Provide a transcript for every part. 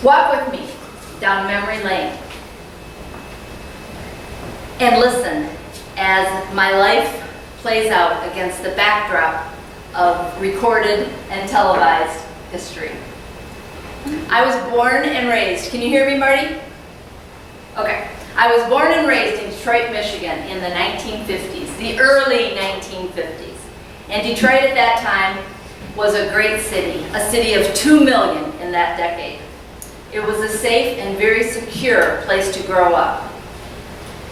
Walk with me down memory lane and listen as my life plays out against the backdrop of recorded and televised history. I was born and raised, can you hear me, Marty? Okay. I was born and raised in Detroit, Michigan in the 1950s, the early 1950s. And Detroit at that time was a great city, a city of 2 million in that decade. It was a safe and very secure place to grow up.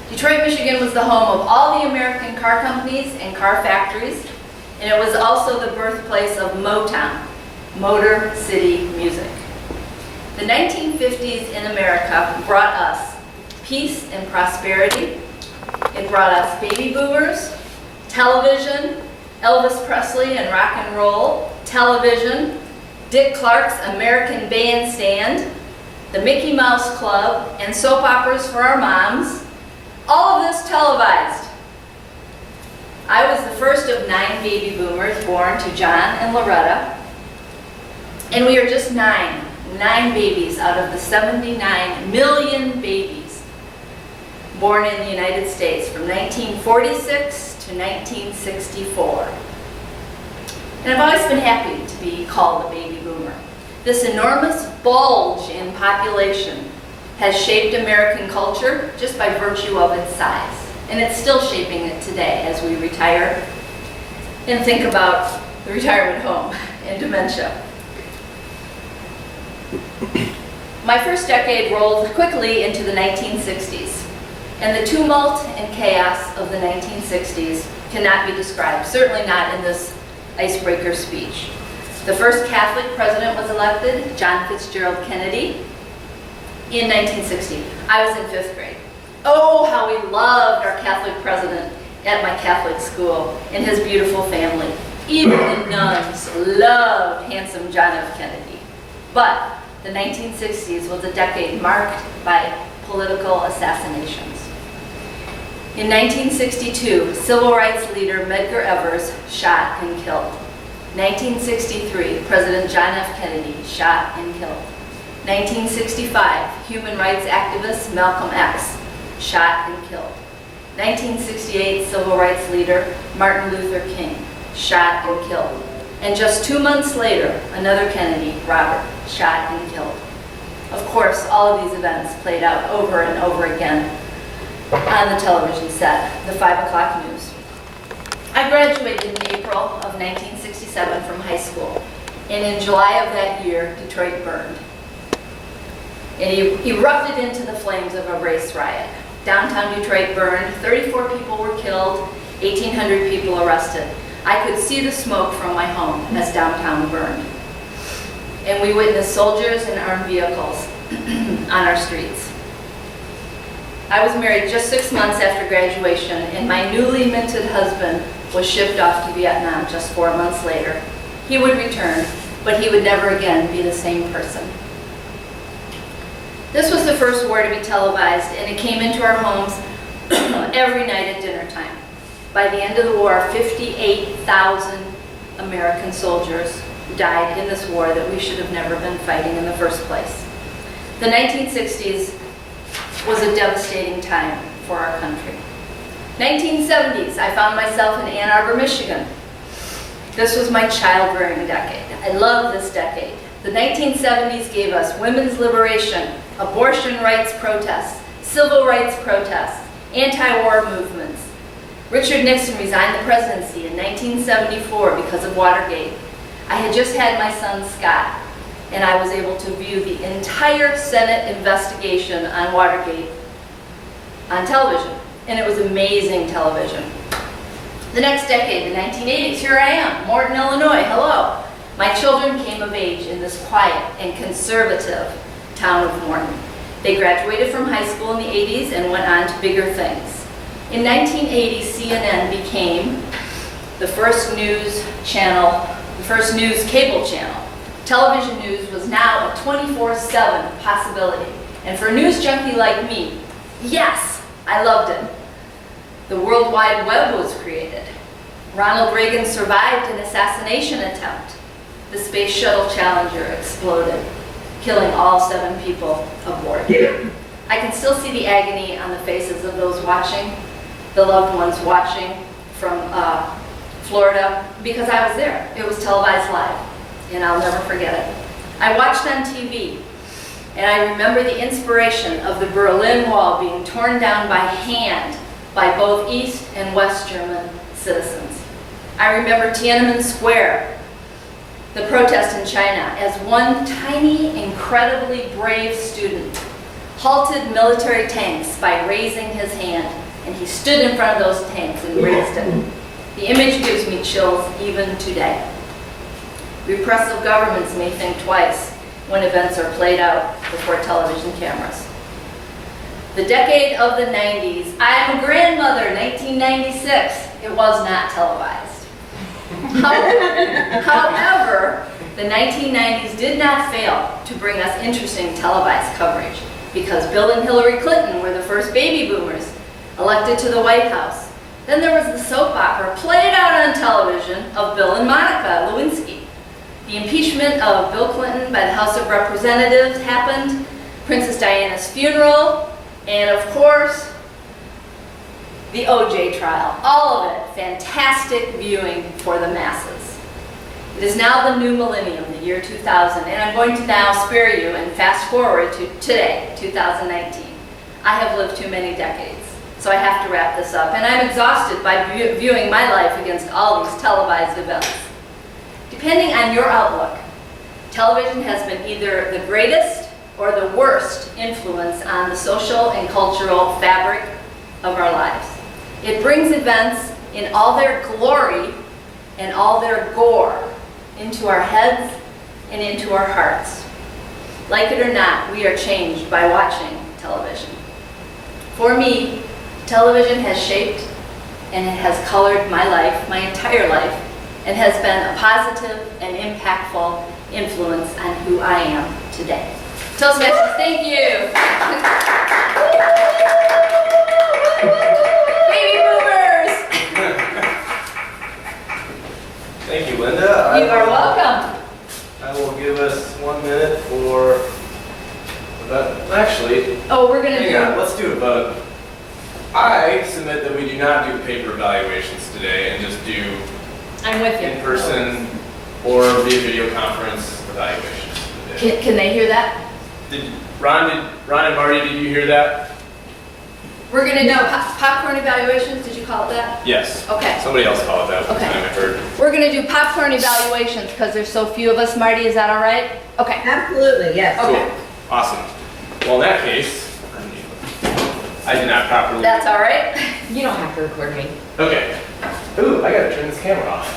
Detroit, Michigan was the home of all the American car companies and car factories, and it was also the birthplace of Motown, Motor City Music. The 1950s in America brought us peace and prosperity. It brought us baby boomers, television, Elvis Presley and rock and roll, television, Dick Clark's American Bandstand, the Mickey Mouse Club, and soap operas for our moms. All of this televised. I was the first of 9 baby boomers born to John and Loretta, and we are just 9 babies out of the 79 million babies born in the United States from 1946 to 1964. And I've always been happy to be called a baby boomer. This enormous bulge in population has shaped American culture just by virtue of its size. And it's still shaping it today as we retire and think about the retirement home and dementia. My first decade rolled quickly into the 1960s. And the tumult and chaos of the 1960s cannot be described, certainly not in this Icebreaker speech. The first Catholic president was elected, John Fitzgerald Kennedy, in 1960. I was in 5th grade. Oh, how we loved our Catholic president at my Catholic school and his beautiful family. Even the nuns loved handsome John F. Kennedy. But the 1960s was a decade marked by political assassinations. In 1962, civil rights leader Medgar Evers shot and killed. 1963, President John F. Kennedy shot and killed. 1965, human rights activist Malcolm X shot and killed. 1968, civil rights leader Martin Luther King shot and killed. And just 2 months later, another Kennedy, Robert, shot and killed. Of course, all of these events played out over and over again on the television set, the 5 o'clock news. I graduated in April of 1967 from high school, and in July of that year, Detroit burned. It erupted into the flames of a race riot. Downtown Detroit burned, 34 people were killed, 1,800 people arrested. I could see the smoke from my home as downtown burned. And we witnessed soldiers and armed vehicles on our streets. I was married just 6 months after graduation, and my newly minted husband was shipped off to Vietnam just 4 months later. He would return, but he would never again be the same person. This was the first war to be televised, and it came into our homes every night at dinner time. By the end of the war, 58,000 American soldiers died in this war that we should have never been fighting in the first place. The 1960s was a devastating time for our country. 1970s, I found myself in Ann Arbor, Michigan. This was my child-rearing decade. I love this decade. The 1970s gave us women's liberation, abortion rights protests, civil rights protests, anti-war movements. Richard Nixon resigned the presidency in 1974 because of Watergate. I had just had my son Scott, and I was able to view the entire Senate investigation on Watergate on television, and it was amazing television. The next decade, the 1980s, here I am, Morton, Illinois, hello. My children came of age in this quiet and conservative town of Morton. They graduated from high school in the 80s and went on to bigger things. In 1980, CNN became the first news channel, the first news cable channel. Television news was now a 24/7 possibility. And for a news junkie like me, yes, I loved it. The World Wide Web was created. Ronald Reagan survived an assassination attempt. The Space Shuttle Challenger exploded. killing all 7 people aboard. I can still see the agony on the faces of those watching, the loved ones watching from Florida, because I was there. It was televised live, and I'll never forget it. I watched on TV, and I remember the inspiration of the Berlin Wall being torn down by hand by both East and West German citizens. I remember Tiananmen Square, the protest in China, as one tiny, incredibly brave student halted military tanks by raising his hand, and he stood in front of those tanks and raised it. The image gives me chills even today. Repressive governments may think twice when events are played out before television cameras. The decade of the 90s, I am a grandmother, 1996. It was not televised. However, the 1990s did not fail to bring us interesting televised coverage, because Bill and Hillary Clinton were the first baby boomers elected to the White House. Then there was the soap opera played out on television of Bill and Monica Lewinsky. The impeachment of Bill Clinton by the House of Representatives happened, Princess Diana's funeral, and of course, the O.J. trial. All of it fantastic viewing for the masses. It is now the new millennium, the year 2000, and I'm going to now spare you and fast forward to today, 2019. I have lived too many decades, so I have to wrap this up, and I'm exhausted by viewing my life against all these televised events. Depending on your outlook, television has been either the greatest or the worst influence on the social and cultural fabric of our lives. It brings events in all their glory and all their gore into our heads and into our hearts. Like it or not, we are changed by watching television. For me, television has shaped and it has colored my life, my entire life, and has been a positive and impactful influence on who I am today. Toastmasters, thank you. Baby boomers. Thank you, Linda. You are welcome. I will give us 1 minute for a vote. Actually, Oh, we're gonna hang on, do. let's do a vote. I submit that we do not do paper evaluations today and just do I'm with you. in-person or via video conference evaluations today. Can they hear that? Ron and Marty, did you hear that? We're gonna do popcorn evaluations. Did you call it that? Yes. Okay. Somebody else called it that one Okay. time, I heard. We're gonna do popcorn evaluations because there's so few of us. Marty, is that all right? Okay. Absolutely, yes. Okay. Cool. Awesome. Well, in that case, I did not properly. That's all right. You don't have to record me. Okay. Ooh, I gotta turn this camera off.